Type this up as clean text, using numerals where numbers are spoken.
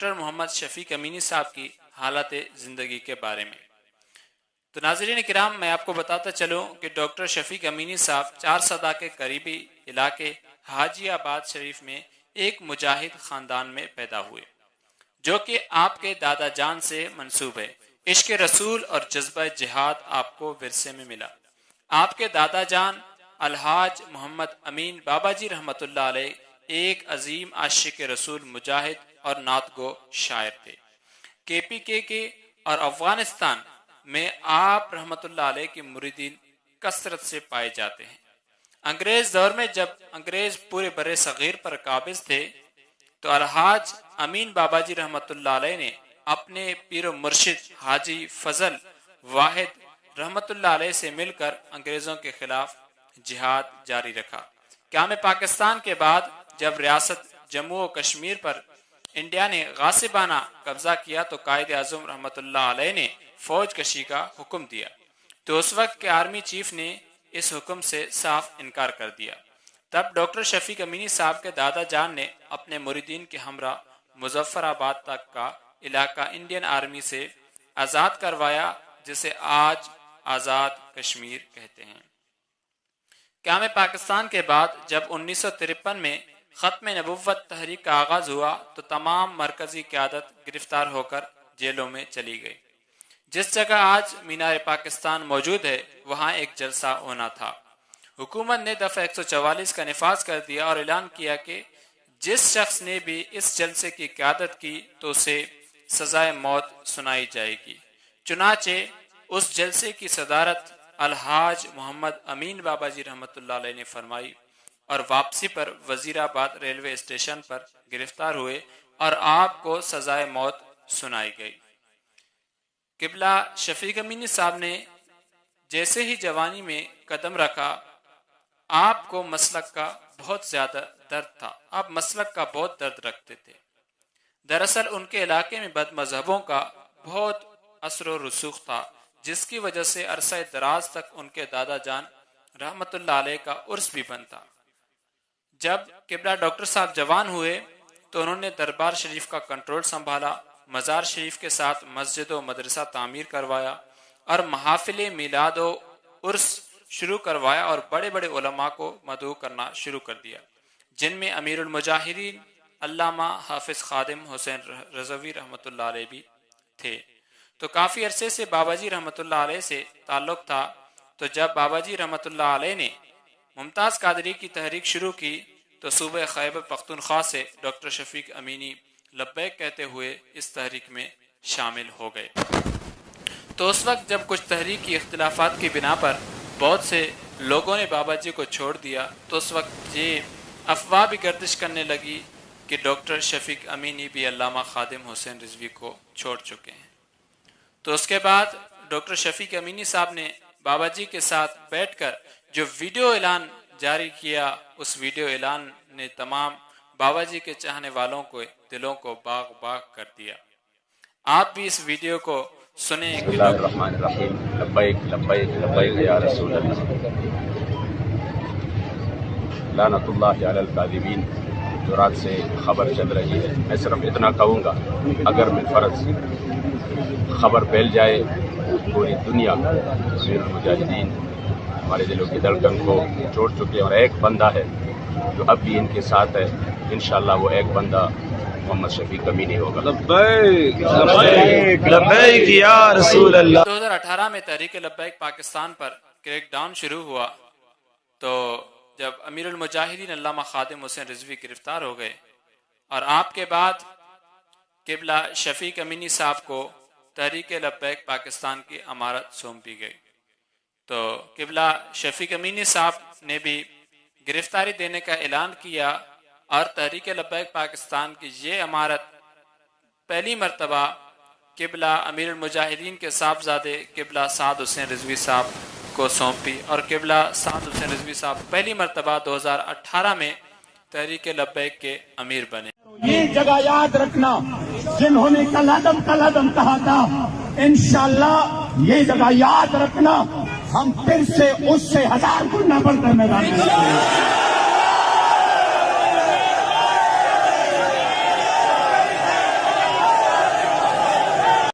Doctor Mohammad Shafiq Amini साहब की हालत ज़िंदगी के बारे में। तो नाज़रीन किराम, मैं आपको बताता चलूँ कि डॉक्टर शफीक अमीनी साहब 4 सदा के करीबी इलाके हाजीआबाद शरीफ में एक मुजाहिद ख़ानदान में पैदा हुए, जो कि आपके दादा जान से मंसूब है। इश्क रसूल और जज्बा जिहाद आपको विरसे में मिला। आपके दादा जान अलहाज मोहम्मद अमीन बाबाजी रहमतुल्लाह अलैह एक अजीम आशिक रसूल, मुजाहिद और नातगो शायर थे। KPK के और अफगानिस्तान में आप रहमतुल्लाह अलैह के मुरीदीन कसरत से पाए जाते हैं। अंग्रेज दौर में जब अंग्रेज पूरे बरे सगीर पर काबिज थे, तो अलहाज अमीन बाबाजी रहमतुल्लाह अलैह ने अपने पीर मुर्शिद हाजी फजल वाहिद रहमतुल्लाह अलैह से मिलकर अंग्रेजों के खिलाफ जिहाद जारी रखा। क़याम पाकिस्तान के बाद जब रियासत जम्मू और कश्मीर पर इंडिया ने गासिबाना कब्जा किया, तो कायद आज़म रहमतुल्लाह अलैह ने फौज कशी का हुक्म दिया। तो उस वक्त के आर्मी चीफ ने इस हुक्म से साफ इनकार कर दिया। तब डॉक्टर शफीक अमीनी साहब के दादा जान ने अपने मुरीदीन के हमरा मुजफ्फराबाद तक का इलाका इंडियन आर्मी से आज़ाद करवाया, जिसे आज आज़ाद कश्मीर कहते हैं। क़याम पाकिस्तान के बाद जब 1953 में ख़त्म नबुव्वत तहरीक का आगाज़ हुआ, तो तमाम मरकज़ी क़यादत गिरफ्तार होकर जेलों में चली गई। जिस जगह आज मीनार पाकिस्तान मौजूद है, वहाँ एक जलसा होना था। हुकूमत ने दफ़ा 144 का निफाज कर दिया और ऐलान किया कि जिस शख्स ने भी इस जलसे की क़यादत की, तो उसे सज़ाए मौत सुनाई जाएगी। चुनाचे उस जलसे की सदारत अलहाज मोहम्मद अमीन बाबाजी रहमतुल्लाह अलैह ने फरमाई और वापसी पर वजीराबाद रेलवे स्टेशन पर गिरफ्तार हुए और आपको सजाए मौत सुनाई गई। किबला शफीक अमीनी साहब ने जैसे ही जवानी में कदम रखा, आपको मसलक का बहुत ज्यादा दर्द था। आप मसलक का बहुत दर्द रखते थे। दरअसल उनके इलाके में बदमज़हबों का बहुत असर व रसूख था, जिसकी वजह से अरसा दराज तक उनके दादा जान रहमतुल्लाह अलैह का उर्स भी बनता। जब किबला डॉक्टर साहब जवान हुए, तो उन्होंने दरबार शरीफ का कंट्रोल संभाला, मज़ार शरीफ के साथ मस्जिद व मदरसा तामीर करवाया और महाफिल मिलाद व उर्स शुरू करवाया और बड़े बड़े उलमा को मदऊ करना शुरू कर दिया, जिनमें अमीरुल मुजाहिदीन अल्लामा हाफिज खादिम हुसैन रज़वी रहमतुल्लाह अलैह भी थे। तो काफ़ी अरसे से बाबाजी रहमतुल्लाह अलैह से ताल्लुक़ था। तो जब बाबाजी रहमतुल्लाह अलैह ने मुमताज़ कादरी की तहरीक शुरू की, तो सूबे खैबर पख्तूनख्वा से डॉक्टर शफीक अमीनी लब्बैक कहते हुए इस तहरीक में शामिल हो गए। तो उस वक्त जब कुछ तहरीक की इख्तिलाफात की बिना पर बहुत से लोगों ने बाबाजी को छोड़ दिया, तो उस वक्त ये अफवाह भी गर्दिश करने लगी कि डॉक्टर शफीक अमीनी भी अल्लामा खादिम हुसैन रिजवी को छोड़ चुके हैं। तो उसके बाद डॉक्टर शफीक अमीनी साहब ने बाबाजी के साथ बैठकर जो वीडियो ऐलान जारी किया, उस वीडियो ऐलान ने तमाम बाबाजी के चाहने वालों को दिलों को बाग बाग कर दिया। आप भी इस वीडियो को सुने। बिस्मिल्लाहिर्रहमानिर्रहीम। लब्बैक लब्बैक लब्बैक या रसूल अल्लाह, लानतुल्लाहि अलल काज़िबीन। जो रात से खबर चल रही है, मैं सिर्फ इतना कहूँगा, अगर में फ़र्ज खबर फैल जाए पूरी दुनिया में, अमीरुल मुजाहिदीन हमारे दिलों की धड़कन को छोड़ चुके हैं और एक बंदा है जो अब भी इनके साथ है। इंशाअल्लाह वो एक बंदा मोहम्मद शफीक अमीनी होगा। लब्बैक लब्बैक लब्बैक या रसूल अल्लाह। 2018 में तहरीक लब्बैक पाकिस्तान पर क्रैकडाउन शुरू हुआ, तो जब अमीरुल मुजाहिदीन अल्लामा खादिम हुसैन रिजवी गिरफ्तार हो गए और आपके बाद किबला शफीक अमीनी साहब को तहरीक लब्बैक पाकिस्तान की अमारत सौंपी गई। तो किबला शफीक अमीनी साहब ने भी गिरफ्तारी देने का ऐलान किया और तहरीक लब्बैक पाकिस्तान की ये अमारत पहली मरतबा किबला अमीरुल मुजाहिदीन के साहबजादे किबला साद हुसैन रिजवी साहब को सौंपी और किबला साद हुसैन रिजवी साहब पहली मरतबा 2018 में तहरीक लब्बैक के अमीर बने। ये जगह याद रखना, जिन्होंने कलादम कलादम कहा था, इंशाअल्लाह ये जगह याद रखना, हम फिर से उससे 1000 गुना बढ़कर मैदान में